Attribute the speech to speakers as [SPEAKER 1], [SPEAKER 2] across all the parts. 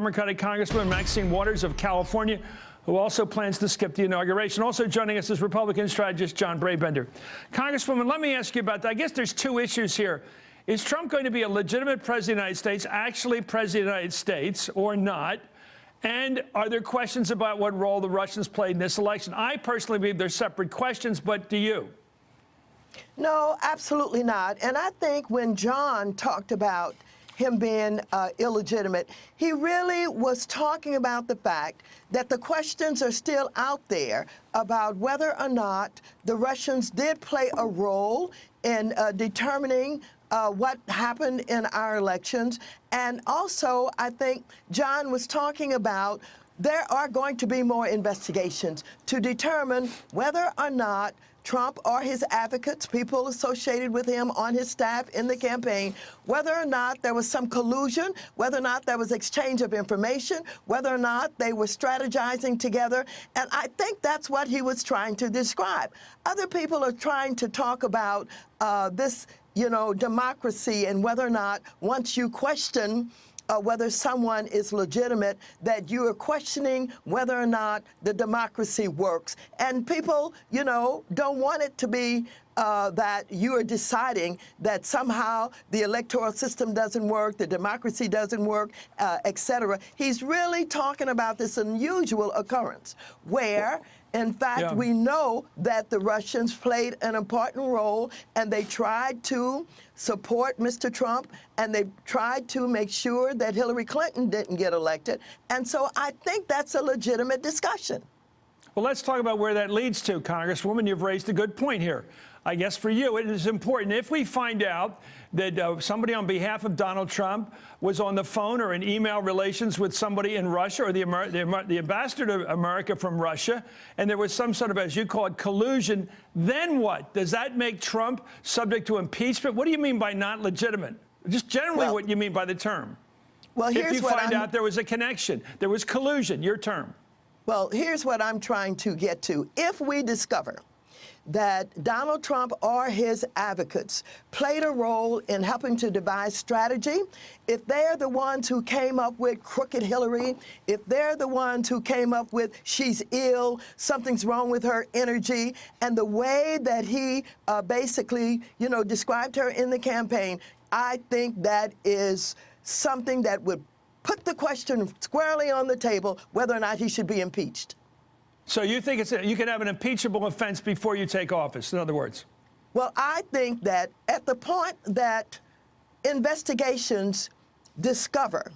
[SPEAKER 1] Democratic Congresswoman Maxine of California, who also plans to skip the inauguration. Also joining us is Republican strategist John Brabender. Congresswoman, let me ask you about that. I guess there's two issues here. Is Trump going to be a legitimate president of the United States, actually president of the United States, or not? And are there questions about what role the Russians played in this election? I personally believe they're separate questions, but do you?
[SPEAKER 2] No, absolutely not. And I think when John talked about him being illegitimate, he really was talking about the fact that the questions are still out there about whether or not the Russians did play a role in determining what happened in our elections. And also, I think John was talking about there are going to be more investigations to determine whether or not Trump or his advocates, people associated with him on his staff in the campaign, whether or not there was some collusion, whether or not there was exchange of information, whether or not they were strategizing together. And I think that's what he was trying to describe. Other people are trying to talk about this, democracy, and whether or not once you question whether someone is legitimate, that you are questioning whether or not the democracy works. And people, don't want it to be that you are deciding that somehow the electoral system doesn't work, the democracy doesn't work, et cetera. He's really talking about this unusual occurrence where, in fact, we know that the Russians played an important role, and they tried to support Mr. Trump, and they tried to make sure that Hillary Clinton didn't get elected. And so I think that's a legitimate discussion.
[SPEAKER 1] Well, let's talk about where that leads to, Congresswoman. You've raised a good point here. I guess for you, it is important. If we find out that somebody on behalf of Donald Trump was on the phone or in email relations with somebody in Russia, or the ambassador to America from Russia, and there was some sort of, as you call it, collusion, then what? Does that make Trump subject to impeachment? What do you mean by not legitimate? Just generally what you mean by the term.
[SPEAKER 2] Well, here's
[SPEAKER 1] if you find out there was a connection, there was collusion, your term.
[SPEAKER 2] Well, here's what I'm trying to get to. If we discover that Donald Trump or his advocates played a role in helping to devise strategy, if they're the ones who came up with crooked Hillary, if they're the ones who came up with she's ill, something's wrong with her energy, and the way that he basically, described her in the campaign, I think that is something that would put the question squarely on the table whether or not he should be impeached.
[SPEAKER 1] So you think you can have an impeachable offense before you take office, in other words?
[SPEAKER 2] Well, I think that at the point that investigations discover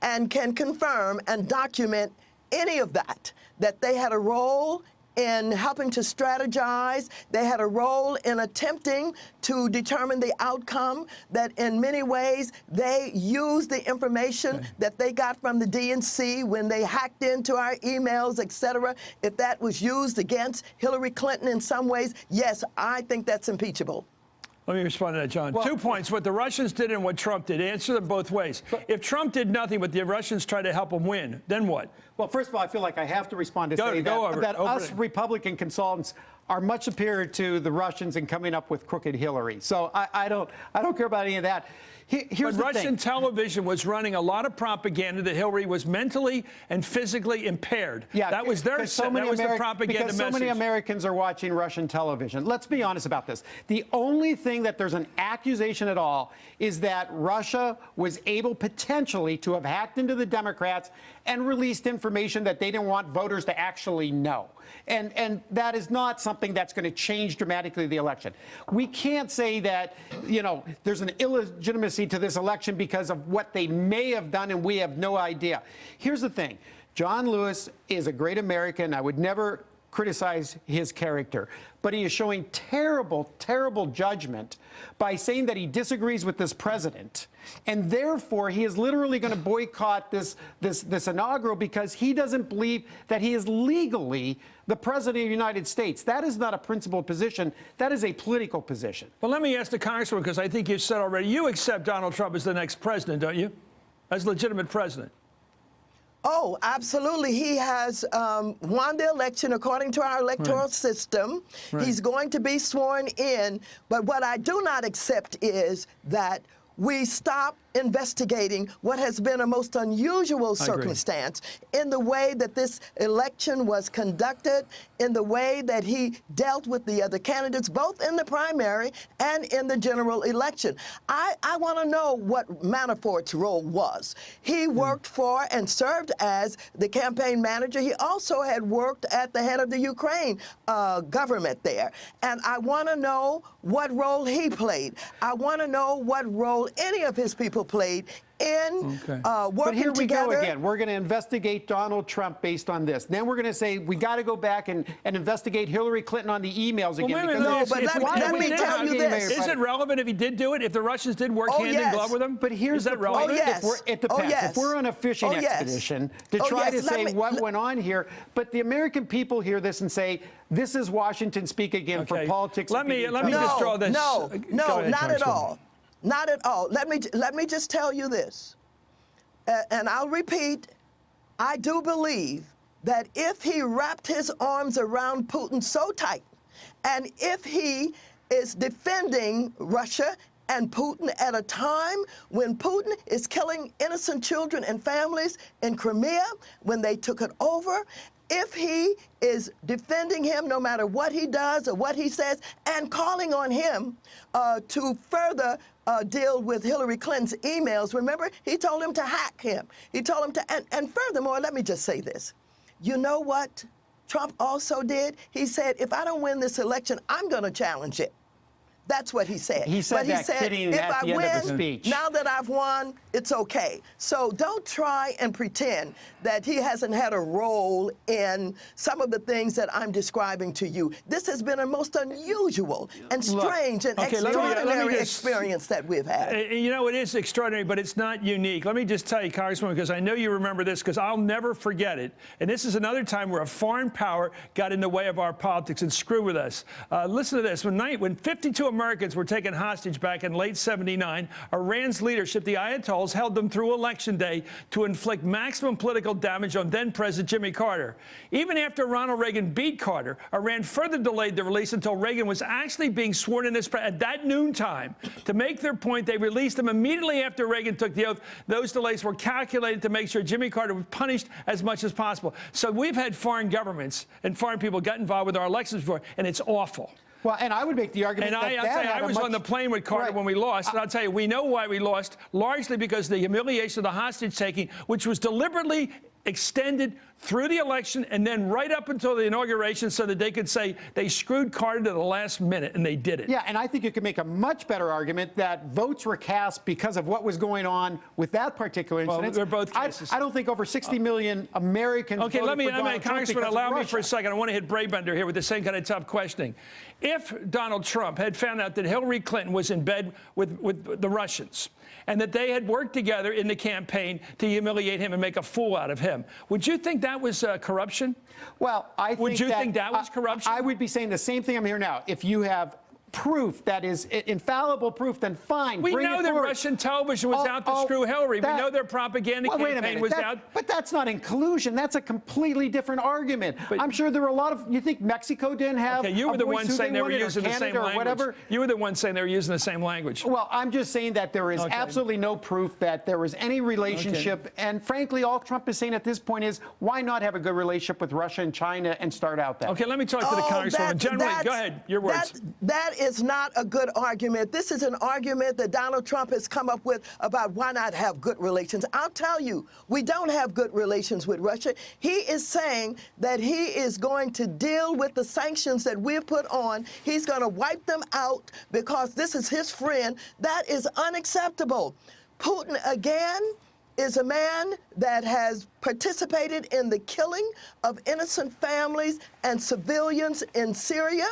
[SPEAKER 2] and can confirm and document any of that they had a role in helping to strategize, they had a role in attempting to determine the outcome, that in many ways they used the information that they got from the DNC when they hacked into our emails, et cetera. If that was used against Hillary Clinton in some ways, yes, I think that's impeachable.
[SPEAKER 1] Let me respond to that, John. Well, 2 points, what the Russians did and what Trump did. Answer them both ways. If Trump did nothing, but the Russians tried to help him win, then what?
[SPEAKER 3] Well, first of all, I feel like I have to respond to say that us Republican consultants are much superior to the Russians in coming up with crooked Hillary. So I don't care about any of that. Here's the
[SPEAKER 1] Russian television was running a lot of propaganda that Hillary was mentally and physically impaired. Yeah, that was their the propaganda
[SPEAKER 3] because so many Americans are watching Russian television. Let's be honest about this. The only thing that there's an accusation at all is that Russia was able potentially to have hacked into the Democrats and released information that they didn't want voters to actually know. And that is not something that's going to change dramatically the election. We can't say that, there's an illegitimacy to this election because of what they may have done, and we have no idea. Here's the thing. John Lewis is a great American. I would never criticize his character, but he is showing terrible, terrible judgment by saying that he disagrees with this president, and therefore he is literally going to boycott this inaugural because he doesn't believe that he is legally the president of the United States. That is not a principled position. That is a political position.
[SPEAKER 1] Well, let me ask the congresswoman, because I think you said already, you accept Donald Trump as the next president, don't you? As legitimate president.
[SPEAKER 2] Oh, absolutely. He has won the election according to our electoral system. He's going to be sworn in. But what I do not accept is that we stop investigating what has been a most unusual circumstance in the way that this election was conducted, in the way that he dealt with the other candidates, both in the primary and in the general election. I want to know what Manafort's role was. He worked for and served as the campaign manager. He also had worked at the head of the Ukraine government there. And I want to know what role he played. I want to know what role any of his people played in working
[SPEAKER 3] But here we
[SPEAKER 2] together.
[SPEAKER 3] go again. We're going to investigate Donald Trump based on this. Then we're going to say we got to go back and investigate Hillary Clinton on the emails again.
[SPEAKER 1] Wait a minute,
[SPEAKER 2] No,
[SPEAKER 1] because
[SPEAKER 2] but let me tell you this.
[SPEAKER 1] Is it relevant if he did do it? If the Russians did work hand in glove with him?
[SPEAKER 3] But here's
[SPEAKER 1] is that
[SPEAKER 3] the point.
[SPEAKER 1] relevant?
[SPEAKER 2] yes.
[SPEAKER 3] It depends.
[SPEAKER 2] yes.
[SPEAKER 3] If we're on a fishing expedition to try to say what went on here, but the American people hear this and say, this is Washington speak again for politics.
[SPEAKER 1] Let me just draw this.
[SPEAKER 2] No,
[SPEAKER 1] Go ahead,
[SPEAKER 2] not at
[SPEAKER 1] Congresswoman.
[SPEAKER 2] all. Not at all. Let me just tell you this, and I'll repeat. I do believe that if he wrapped his arms around Putin so tight, and if he is defending Russia and Putin at a time when Putin is killing innocent children and families in Crimea when they took it over, if he is defending him no matter what he does or what he says, and calling on him to further deal with Hillary Clinton's emails. Remember, he told him to hack him. He told him to, and furthermore, let me just say this. You know what Trump also did? He said, if I don't win this election, I'm going to challenge it. That's what he said.
[SPEAKER 3] He said
[SPEAKER 2] but
[SPEAKER 3] that kidding at the end of the speech.
[SPEAKER 2] Now that I've won, it's okay. So don't try and pretend that he hasn't had a role in some of the things that I'm describing to you. This has been a most unusual and strange and extraordinary experience that we've had.
[SPEAKER 1] You know, it is extraordinary, but it's not unique. Let me just tell you, Congresswoman, because I know you remember this, because I'll never forget it. And this is another time where a foreign power got in the way of our politics and screwed with us. Listen to this. When 52 Americans were taken hostage back in late '79, Iran's leadership, the Ayatollahs, held them through Election Day to inflict maximum political damage on then-President Jimmy Carter. Even after Ronald Reagan beat Carter, Iran further delayed the release until Reagan was actually being sworn in as president. At that noontime, to make their point, they released him immediately after Reagan took the oath. Those delays were calculated to make sure Jimmy Carter was punished as much as possible. So we've had foreign governments and foreign people get involved with our elections before, and it's awful.
[SPEAKER 3] Well, and I would make the argument
[SPEAKER 1] and
[SPEAKER 3] that
[SPEAKER 1] I'll tell you, I was on the plane with Carter when we lost, and I'll tell you, we know why we lost, largely because of the humiliation of the hostage-taking, which was deliberately extended through the election and then right up until the inauguration so that they could say they screwed Carter to the last minute, and they did it.
[SPEAKER 3] Yeah, and I think you could make a much better argument that votes were cast because of what was going on with that particular incident.
[SPEAKER 1] Well, they're both cases.
[SPEAKER 3] I don't think over 60 million Americans
[SPEAKER 1] Okay,
[SPEAKER 3] voted
[SPEAKER 1] let me,
[SPEAKER 3] for Donald Trump
[SPEAKER 1] Congressman,
[SPEAKER 3] because of
[SPEAKER 1] allow me
[SPEAKER 3] Russia.
[SPEAKER 1] for a second. I want to hit Braybender here with the same kind of tough questioning. If Donald Trump had found out that Hillary Clinton was in bed with the Russians and that they had worked together in the campaign to humiliate him and make a fool out of him, would you think that was corruption?
[SPEAKER 3] Well,
[SPEAKER 1] Would you think that was corruption?
[SPEAKER 3] I would be saying the same thing I'm here now. If you have proof that is infallible proof, then fine.
[SPEAKER 1] We
[SPEAKER 3] bring
[SPEAKER 1] know
[SPEAKER 3] it
[SPEAKER 1] that
[SPEAKER 3] forward.
[SPEAKER 1] Russian television was out to screw Hillary. We know their propaganda
[SPEAKER 3] wait a
[SPEAKER 1] campaign
[SPEAKER 3] minute.
[SPEAKER 1] was out.
[SPEAKER 3] But that's not inclusion. That's a completely different argument. I'm sure there were a lot of. You think Mexico didn't have?
[SPEAKER 1] Okay, you were the
[SPEAKER 3] voice
[SPEAKER 1] one
[SPEAKER 3] who
[SPEAKER 1] saying they were
[SPEAKER 3] wanted, or
[SPEAKER 1] using the
[SPEAKER 3] Canada
[SPEAKER 1] same
[SPEAKER 3] or
[SPEAKER 1] language.
[SPEAKER 3] whatever.
[SPEAKER 1] You were the one saying they were using the same language.
[SPEAKER 3] Well, I'm just saying that there is absolutely no proof that there was any relationship. And frankly, all Trump is saying at this point is, why not have a good relationship with Russia and China and start out that?
[SPEAKER 1] Okay, let me talk to the Congresswoman. Generally, go ahead. Your words.
[SPEAKER 2] That is not a good argument. This is an argument that Donald Trump has come up with about why not have good relations. I'll tell you, we don't have good relations with Russia. He is saying that he is going to deal with the sanctions that we've put on. He's going to wipe them out because this is his friend. That is unacceptable. Putin, again, is a man that has participated in the killing of innocent families and civilians in Syria.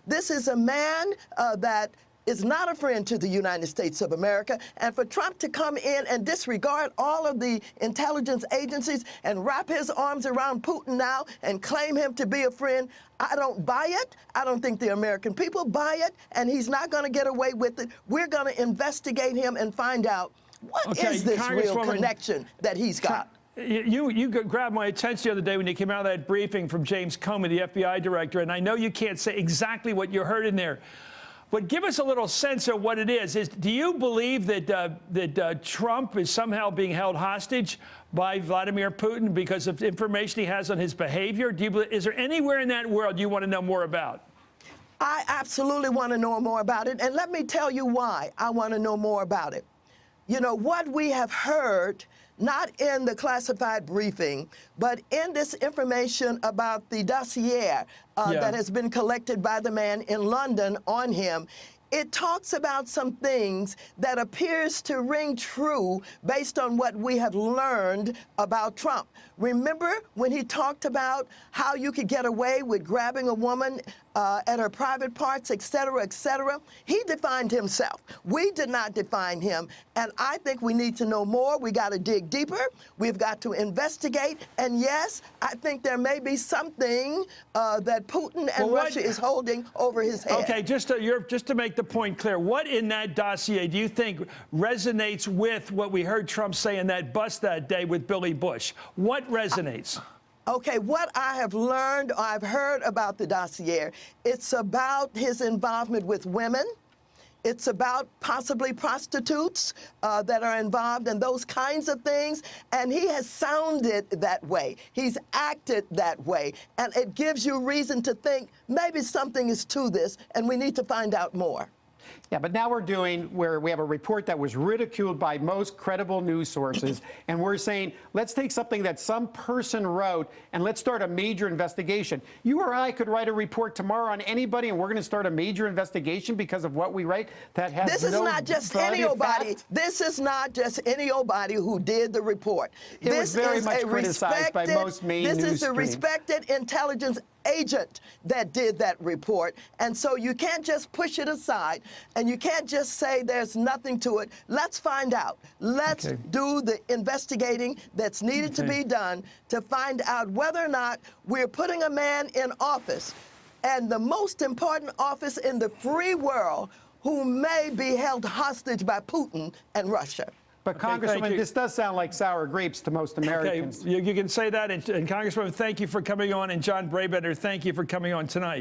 [SPEAKER 2] This is a man that is not a friend to the United States of America. And for Trump to come in and disregard all of the intelligence agencies and wrap his arms around Putin now and claim him to be a friend, I don't buy it. I don't think the American people buy it. And he's not going to get away with it. We're going to investigate him and find out what is this real connection that he's got.
[SPEAKER 1] You grabbed my attention the other day when you came out of that briefing from James Comey, the FBI director, and I know you can't say exactly what you heard in there. But give us a little sense of what it is. Do you believe that Trump is somehow being held hostage by Vladimir Putin because of information he has on his behavior? Is there anywhere in that world you want to know more about?
[SPEAKER 2] I absolutely want to know more about it. And let me tell you why I want to know more about it. You know, what we have heard, not in the classified briefing, but in this information about the dossier that has been collected by the man in London on him, it talks about some things that appears to ring true based on what we have learned about Trump. Remember when he talked about how you could get away with grabbing a woman at her private parts, et cetera, et cetera? He defined himself. We did not define him. And I think we need to know more. We got to dig deeper. We've got to investigate. And yes, I think there may be something that Putin and Russia is holding over his head.
[SPEAKER 1] Okay, just to make the point clear, what in that dossier do you think resonates with what we heard Trump say in that bus that day with Billy Bush? What resonates?
[SPEAKER 2] Okay, what I have learned or I've heard about the dossier, it's about his involvement with women. It's about possibly prostitutes that are involved in those kinds of things. And he has sounded that way. He's acted that way. And it gives you reason to think maybe something is to this and we need to find out more.
[SPEAKER 3] Yeah, but now we're doing where we have a report that was ridiculed by most credible news sources, and we're saying, let's take something that some person wrote and let's start a major investigation. You or I could write a report tomorrow on anybody, and we're going to start a major investigation because of what we write that has
[SPEAKER 2] This is not just anybody. This is not just anybody who did the report.
[SPEAKER 3] It was very much criticized by most main news
[SPEAKER 2] This is a
[SPEAKER 3] streams.
[SPEAKER 2] respected intelligence agent that did that report. And so you can't just push it aside and you can't just say there's nothing to it. Let's find out. Let's do the investigating that's needed to be done to find out whether or not we're putting a man in office, and the most important office in the free world, who may be held hostage by Putin and Russia.
[SPEAKER 3] But Congresswoman, this does sound like sour grapes to most Americans.
[SPEAKER 1] Okay, you can say that. And Congresswoman, thank you for coming on. And John Brabender, thank you for coming on tonight.